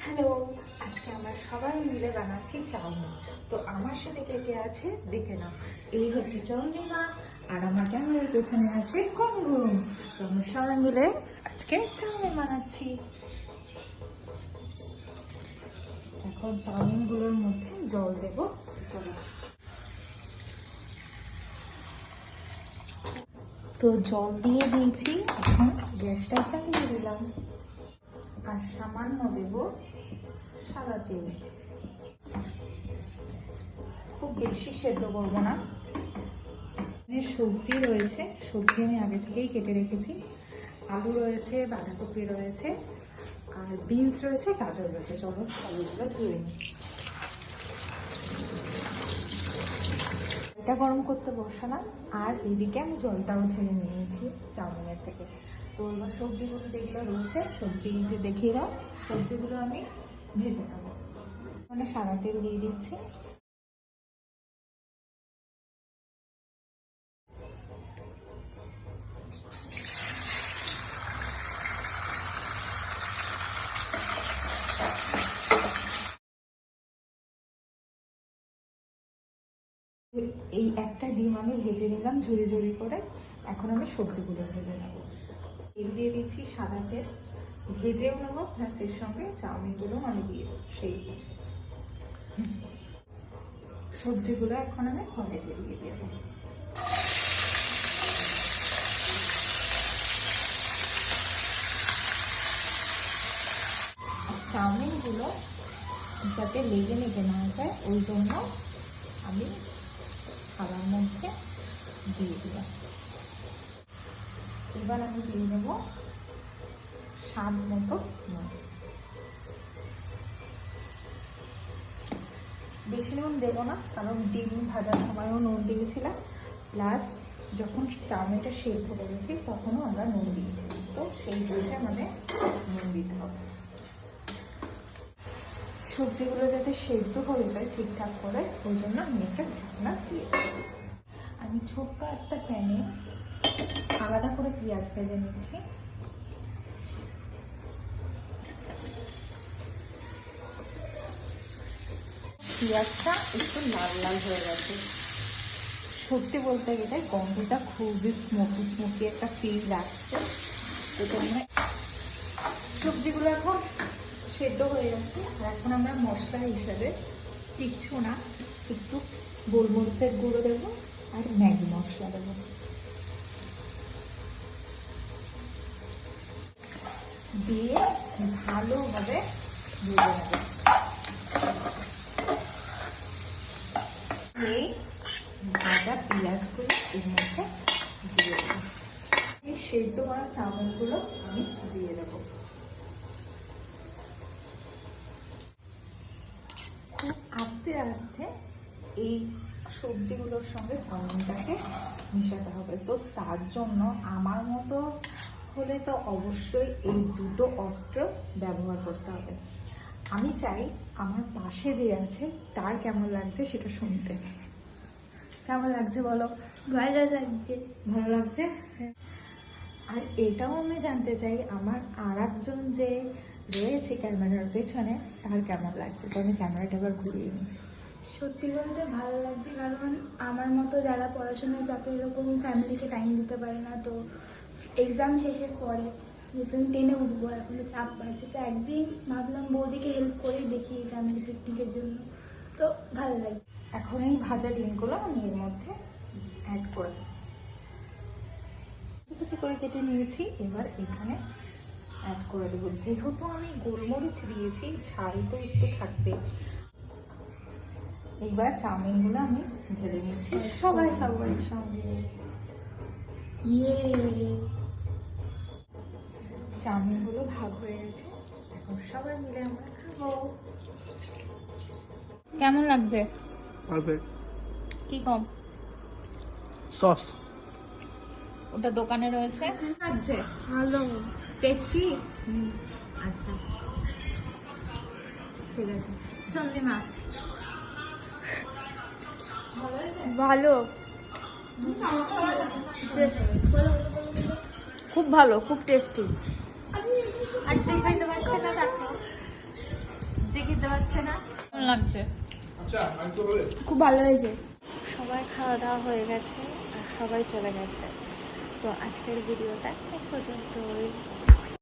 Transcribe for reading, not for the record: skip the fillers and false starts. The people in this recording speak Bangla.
হ্যালো, আজকে আমরা সবাই মিলে বানাচ্ছি চাউমিন। তো আমার সাথে কে কে আছে দেখে নাও। এই হচ্ছে চন্দ্রিমা আর আমার ক্যামেরার পেছনে আছে কুমকুম। তো আমরা সবাই মিলে আজকে চাউমিন বানাচ্ছি। এখন চাউমিনগুলোর মধ্যে জল দেব। চলো, তো জল দিয়ে দিয়েছি, এখন গ্যাসটা চালিয়ে দিলাম আর সামান্য দেব সাদা তেল। খুব বেশি সেদ্ধ করবো না। সবজি রয়েছে, সবজি আমি আগে থেকেই কেটে রেখেছি। আলু রয়েছে, বাঁধাকপি রয়েছে, আর বিনস রয়েছে, গাজর রয়েছে। চলো আলুগুলো ধুয়ে নিই। এটা গরম করতে বসালাম আর এদিকে আমি জলটাও ছেড়ে নিয়েছি চাউমিনের থেকে। তো এবার সবজিগুলো যেগুলো রয়েছে, সবজিগুলো দেখিয়ে দাও। সবজিগুলো আমি ভেজে নেবো। মানে সাদা তেল দিয়ে দিচ্ছি। এই একটা ডিম আমি ভেজে নিলাম ঝুড়ি ঝুড়ি করে। এখন আমি সবজিগুলো ভেজে নেব। তেল দিয়ে দিচ্ছি, সাদা তেল ভেজেও নেবো, প্লাস এর সঙ্গে চাউমিনগুলো আমি দিয়ে দেবো সেই ভেজে। সবজিগুলো এখন আমি কড়াইতে দিয়ে দেবো। চাউমিনগুলো যাতে লেগে লেগে না যায় ওই জন্য আমি খাবার মধ্যে দিয়ে দিলাম। এবার আমি দিয়ে দেব স্বাদ মতো নুন। বেশি নুন দেবো না, কারণ ডিম ভাজার সময়ও নুন দিয়েছিলাম, প্লাস যখন চাউমিনটা সেদ্ধ করেছি তখনও আমরা নুন দিয়েছিলাম। তো সেই বুঝে আমাদের নুন দিতে হবে। সবজিগুলো যাতে সেদ্ধ হয়ে যায় ঠিকঠাক করে, ওই জন্য আমি একটা ঢাকনা দিয়ে দেবো। আমি ছোট্ট একটা প্যানে আলাদা করে পেঁয়াজ ভেজে নিচ্ছি। পেঁয়াজটা একটু লাল লাল হয়ে গেছে। সত্যি বলতে গেলে গন্ধটা খুবই স্মোকি স্মোকি একটা ফিল আসছে। সবজিগুলো এখন সেদ্ধ হয়ে গেছে। আর এখন আমরা মশলা হিসাবে কিচ্ছু না, একটু গোলমরিচের গুঁড়ো দেবো আর ম্যাগি মশলা দেবো। দিয়ে ভালোভাবে ভেজে নেবো। এই ভাজা পেঁয়াজগুলো এর মধ্যে দিয়ে দেবো। এই সেদ্ধ করা চাউমিনগুলো আমি দিয়ে দেবো। খুব আস্তে আস্তে এই সবজিগুলোর সঙ্গে চাউমিনটাকে মিশাতে হবে। তো তার জন্য আমার মতো হলে তো অবশ্যই এই দুটো অস্ত্র ব্যবহার করতে হবে। আমি চাই আমার পাশে যে আছে তার কেমন লাগছে সেটা শুনতে। কেমন লাগছে বলো? ভালো লাগছে। ভালো লাগছে? আর এটাও আমি জানতে চাই আমার আর একজন যে রয়েছে ক্যামেরার পেছনে তার কেমন লাগছে। তো আমি ক্যামেরাটা এবার ঘুরিয়ে নিই। সত্যি বলতে ভালো লাগছে, কারণ আমার মতো যারা পড়াশোনার চাপে এরকম ফ্যামিলিকে টাইম দিতে পারে না, তো এক্সাম শেষের পরে যেহেতু আমি টেনে উঠবো, এখনো চাপ বাড়ছে, তো একদিন ভাবলাম বৌদিকে হেল্প করেই দেখি ফ্যামিলি পিকনিকের জন্য। তো ভালো লাগছে। এখন এই ভাজা ডিমগুলো আমি এর মধ্যে অ্যাড করে দেবো। কুচি করে কেটে নিয়েছি, এবার এখানে অ্যাড করে দেবো। যেহেতু আমি গোলমরিচ দিয়েছি, ঝাল তো একটু থাকবে। এইবার চাউমিনগুলো আমি ঢেলে নিচ্ছি, সবাই খাবো একসঙ্গে। ইয়ে, চাউমিনগুলো ভাগ হয়ে গেছে, এখন সবাই মিলে আমরা খাবো। কেমন লাগছে? পারফেক্ট। কি কম? সস ওটা দোকানে রয়েছে। লাগছে ভালো, টেস্টি। আচ্ছা ঠিক আছে। চন্দ্রিমা ভালো, খুব ভালো, খুব টেস্টি। আর যে খাইতে পারছে না তাকে খেতে পাচ্ছে না। কেমন লাগছে? খুব ভালো হয়েছে। সবার খাওয়া দাওয়া হয়ে গেছে আর সবাই চলে গেছে। তো আজকের ভিডিওটা এই পর্যন্তই।